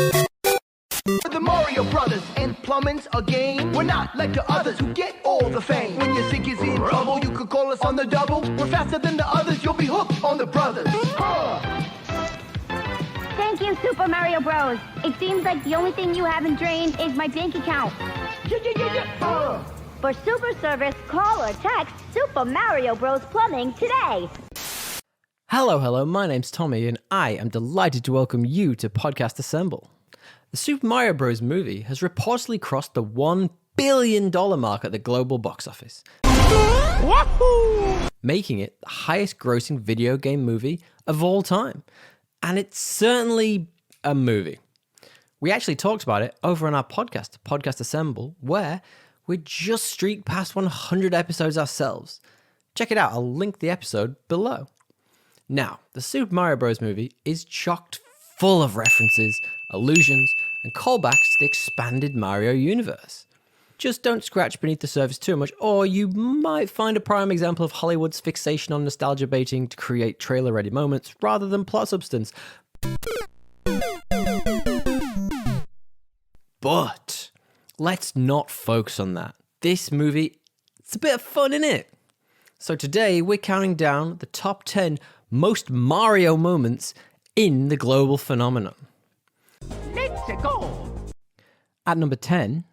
The Mario Brothers and plumbing's a game. We're not like the others who get all the fame. When your sink is in trouble, you could call us on the double. We're faster than the others, you'll be hooked on the brothers. Thank you, Super Mario Bros. It seems like the only thing you haven't drained is my bank account. For super service, call or text Super Mario Bros. Plumbing today. Hello, my name's Tommy, and I am delighted to welcome you to Podcast Assemble. The Super Mario Bros. Movie has reportedly crossed the $1 billion mark at the global box office, making it the highest grossing video game movie of all time. And it's certainly a movie. We actually talked about it over on our podcast, Podcast Assemble, where we just streaked past 100 episodes ourselves. Check it out, I'll link the episode below. Now, the Super Mario Bros. Movie is chocked full of references, allusions, and callbacks to the expanded Mario universe. Just don't scratch beneath the surface too much, or you might find a prime example of Hollywood's fixation on nostalgia baiting to create trailer-ready moments rather than plot substance. But let's not focus on that. This movie, it's a bit of fun, innit? So today we're counting down the top 10 most Mario moments in the global phenomenon. Let's go. At number 10,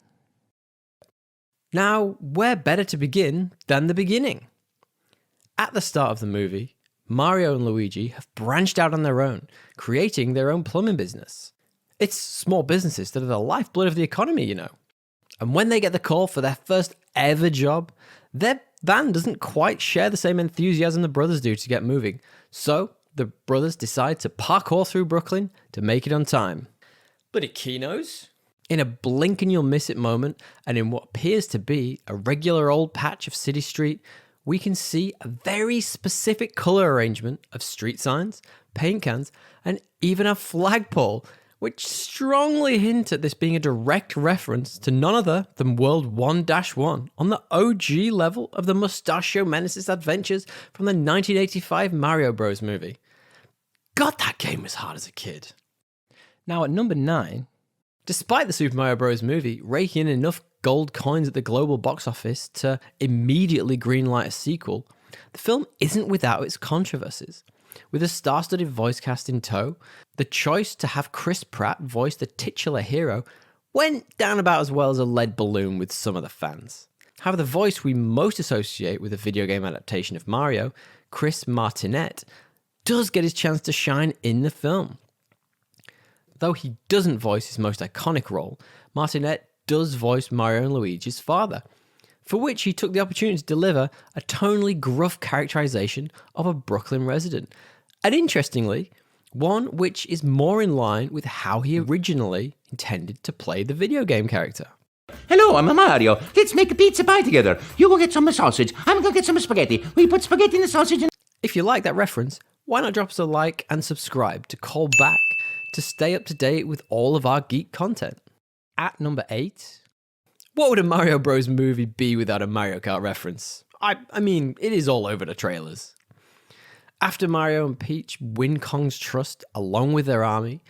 now where better to begin than the beginning? At the start of the movie, Mario and Luigi have branched out on their own, creating their own plumbing business. It's small businesses that are the lifeblood of the economy, you know. And when they get the call for their first ever job, their van doesn't quite share the same enthusiasm the brothers do to get moving. So the brothers decide to parkour through Brooklyn to make it on time. But at Keno's, in a blink and you'll miss it moment, and in what appears to be a regular old patch of city street, we can see a very specific color arrangement of street signs, paint cans, and even a flagpole, which strongly hint at this being a direct reference to none other than World 1-1 on the OG level of the Mustachio Menace's adventures from the 1985 Mario Bros. Movie. God, that game was hard as a kid. Now at number 9, despite the Super Mario Bros. Movie raking in enough gold coins at the global box office to immediately greenlight a sequel, the film isn't without its controversies. With a star-studded voice cast in tow, the choice to have Chris Pratt voice the titular hero went down about as well as a lead balloon with some of the fans. However, the voice we most associate with a video game adaptation of Mario, Chris Martinet, does get his chance to shine in the film. Though he doesn't voice his most iconic role, Martinet does voice Mario and Luigi's father, for which he took the opportunity to deliver a tonally gruff characterization of a Brooklyn resident. And interestingly, one which is more in line with how he originally intended to play the video game character. Hello, I'm Mario. Let's make a pizza pie together. You go get some sausage. I'm gonna get some spaghetti. We put spaghetti in the sausage and... If you like that reference, why not drop us a like and subscribe to call back to stay up to date with all of our geek content. At number 8, what would a Mario Bros. Movie be without a Mario Kart reference? I mean, it is all over the trailers. After Mario and Peach win Kong's trust along with their army,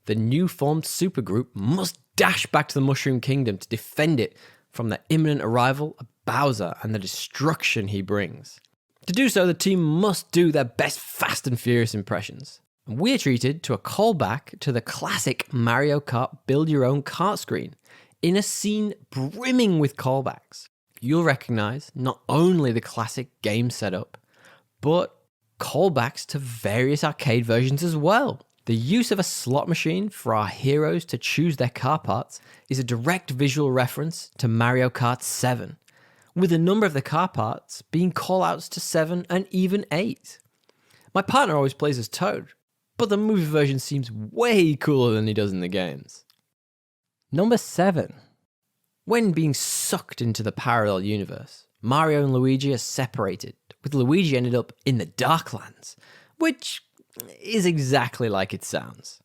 the new formed supergroup must dash back to the Mushroom Kingdom to defend it from the imminent arrival of Bowser and the destruction he brings. To do so, the team must do their best Fast and Furious impressions. And we're treated to a callback to the classic Mario Kart build-your-own kart screen in a scene brimming with callbacks. You'll recognize not only the classic game setup, but callbacks to various arcade versions as well. The use of a slot machine for our heroes to choose their car parts is a direct visual reference to Mario Kart 7, with a number of the car parts being callouts to 7 and even 8. My partner always plays as Toad, but the movie version seems way cooler than he does in the games. Number 7. When being sucked into the parallel universe, Mario and Luigi are separated, with Luigi ended up in the Darklands, which is exactly like it sounds.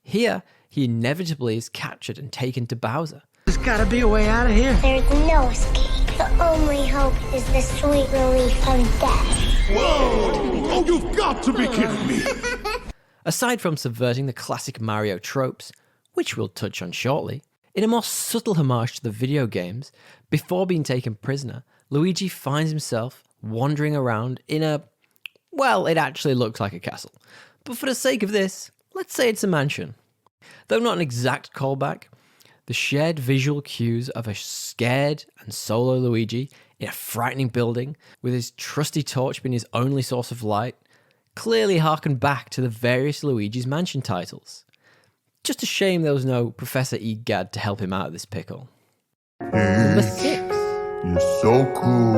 Here, he inevitably is captured and taken to Bowser. There's gotta be a way out of here. There's no escape. The only hope is the sweet relief from death. Whoa! Oh, you've got to be kidding me! Aside from subverting the classic Mario tropes, which we'll touch on shortly, in a more subtle homage to the video games, before being taken prisoner, Luigi finds himself wandering around in a, well, it actually looks like a castle. But for the sake of this, let's say it's a mansion. Though not an exact callback, the shared visual cues of a scared and solo Luigi in a frightening building with his trusty torch being his only source of light clearly harken back to the various Luigi's Mansion titles. Just a shame there was no Professor Egad to help him out of this pickle. Number 6. You're so cool.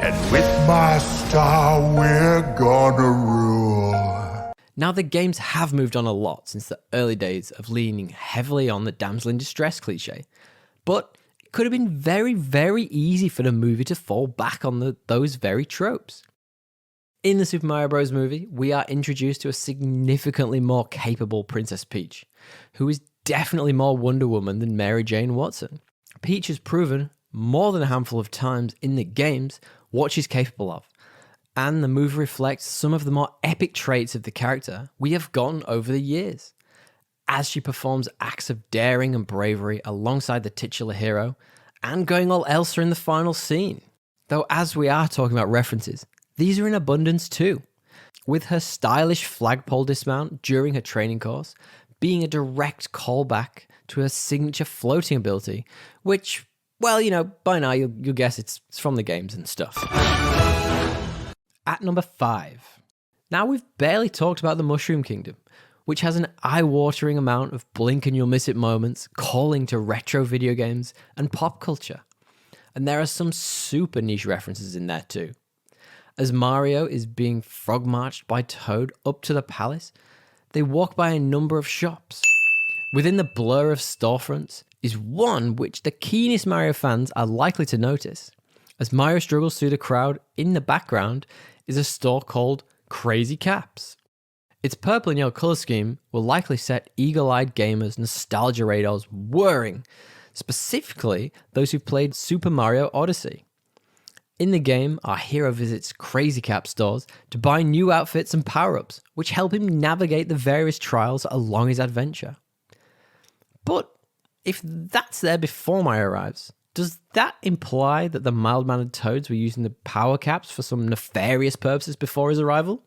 And with my star, we're gonna rule. Now, the games have moved on a lot since the early days of leaning heavily on the damsel in distress cliche, but it could have been very, very easy for the movie to fall back on those very tropes. In the Super Mario Bros. Movie, we are introduced to a significantly more capable Princess Peach, who is definitely more Wonder Woman than Mary Jane Watson. Peach has proven more than a handful of times in the games what she's capable of, and the movie reflects some of the more epic traits of the character we have gotten over the years, as she performs acts of daring and bravery alongside the titular hero, and going all Elsa in the final scene. Though as we are talking about references, these are in abundance too, with her stylish flagpole dismount during her training course being a direct callback to her signature floating ability, which, well, you know, by now you'll guess it's from the games and stuff. At number 5. Now, we've barely talked about the Mushroom Kingdom, which has an eye-watering amount of blink and you'll miss it moments calling to retro video games and pop culture. And there are some super niche references in there too. As Mario is being frog-marched by Toad up to the palace, they walk by a number of shops. Within the blur of storefronts is one which the keenest Mario fans are likely to notice. As Mario struggles through the crowd, in the background is a store called Crazy Caps. Its purple and yellow colour scheme will likely set eagle-eyed gamers' nostalgia radars whirring, specifically those who played Super Mario Odyssey. In the game, our hero visits Crazy Cap stores to buy new outfits and power-ups, which help him navigate the various trials along his adventure. But if that's there before Mario arrives, does that imply that the mild-mannered Toads were using the power caps for some nefarious purposes before his arrival?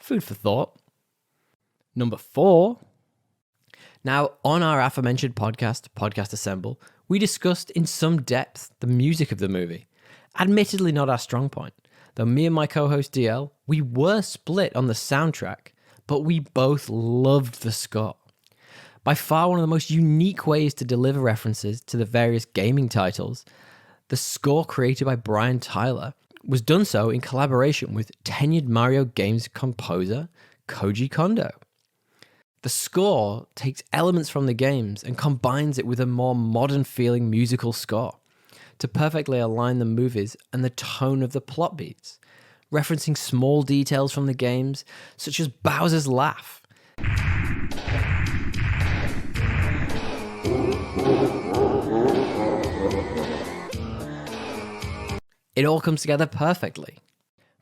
Food for thought. Number 4. Now, on our aforementioned Podcast Assemble, we discussed in some depth the music of the movie. Admittedly not our strong point, though me and my co-host DL, we were split on the soundtrack, but we both loved the score. By far one of the most unique ways to deliver references to the various gaming titles, the score created by Brian Tyler was done so in collaboration with tenured Mario games composer Koji Kondo. The score takes elements from the games and combines it with a more modern feeling musical score to perfectly align the movies and the tone of the plot beats, referencing small details from the games, such as Bowser's laugh. It all comes together perfectly.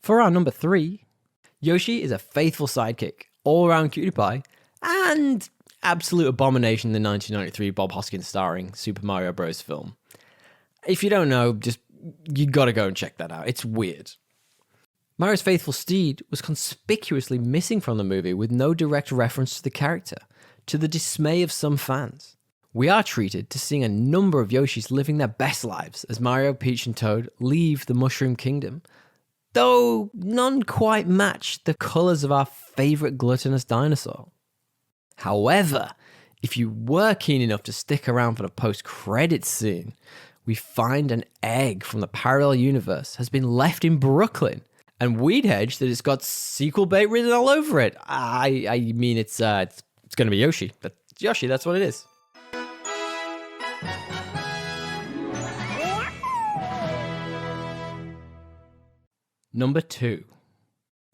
For our number 3, Yoshi is a faithful sidekick, all-around cutie pie, and absolute abomination in the 1993 Bob Hoskins starring Super Mario Bros. Film. If you don't know, you gotta go and check that out. It's weird. Mario's faithful steed was conspicuously missing from the movie with no direct reference to the character, to the dismay of some fans. We are treated to seeing a number of Yoshis living their best lives as Mario, Peach and Toad leave the Mushroom Kingdom, though none quite match the colours of our favourite gluttonous dinosaur. However, if you were keen enough to stick around for the post-credits scene, we find an egg from the parallel universe has been left in Brooklyn, and we'd hedge that it's got sequel bait written all over it. I mean, it's going to be Yoshi, but Yoshi, that's what it is. Number 2.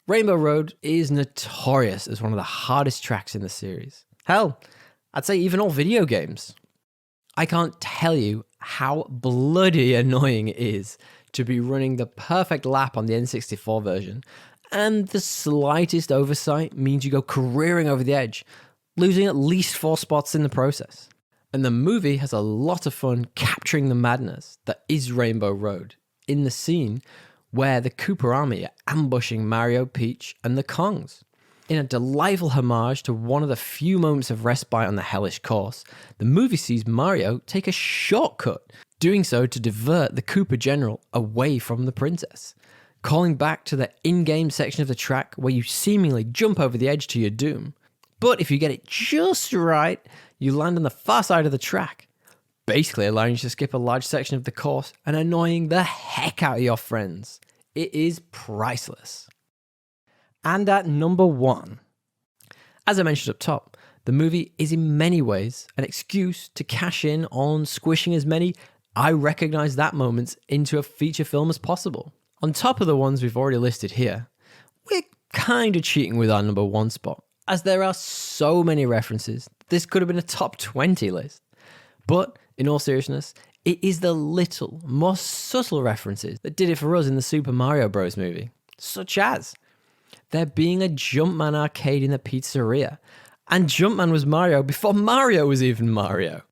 Rainbow Road is notorious as one of the hardest tracks in the series. Hell, I'd say even all video games. I can't tell you how bloody annoying it is to be running the perfect lap on the N64 version, and the slightest oversight means you go careering over the edge, losing at least 4 spots in the process. And the movie has a lot of fun capturing the madness that is Rainbow Road in the scene where the Koopa army are ambushing Mario, Peach, and the Kongs. In a delightful homage to one of the few moments of respite on the hellish course, the movie sees Mario take a shortcut, doing so to divert the Koopa general away from the princess, calling back to the in-game section of the track where you seemingly jump over the edge to your doom. But if you get it just right, you land on the far side of the track, basically allowing you to skip a large section of the course and annoying the heck out of your friends. It is priceless. And at number 1, as I mentioned up top, the movie is in many ways an excuse to cash in on squishing as many I recognize that moments into a feature film as possible. On top of the ones we've already listed here, we're kind of cheating with our number 1 spot, as there are so many references. This could have been a top 20 list. But in all seriousness, it is the little, more subtle references that did it for us in the Super Mario Bros. Movie, such as there being a Jumpman arcade in the pizzeria, and Jumpman was Mario before Mario was even Mario.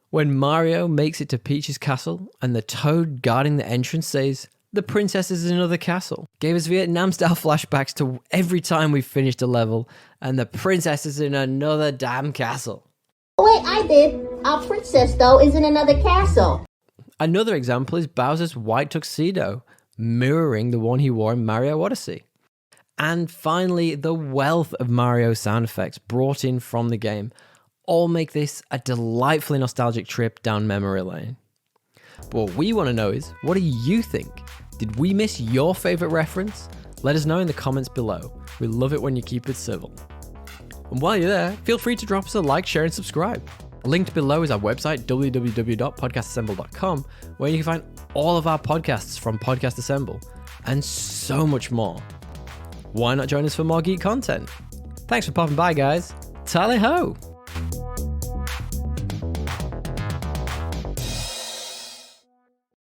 When Mario makes it to Peach's castle, and the toad guarding the entrance says, "The princess is in another castle," gave us Vietnam-style flashbacks to every time we finished a level, and the princess is in another damn castle. Wait, I did. Our princess, though, is in another castle. Another example is Bowser's white tuxedo, mirroring the one he wore in Mario Odyssey. And finally, the wealth of Mario sound effects brought in from the game all make this a delightfully nostalgic trip down memory lane. But what we want to know is, what do you think? Did we miss your favorite reference? Let us know in the comments below. We love it when you keep it civil. And while you're there, feel free to drop us a like, share, and subscribe. Linked below is our website, www.podcastassemble.com, where you can find all of our podcasts from Podcast Assemble, and so much more. Why not join us for more geek content? Thanks for popping by, guys. Tally ho!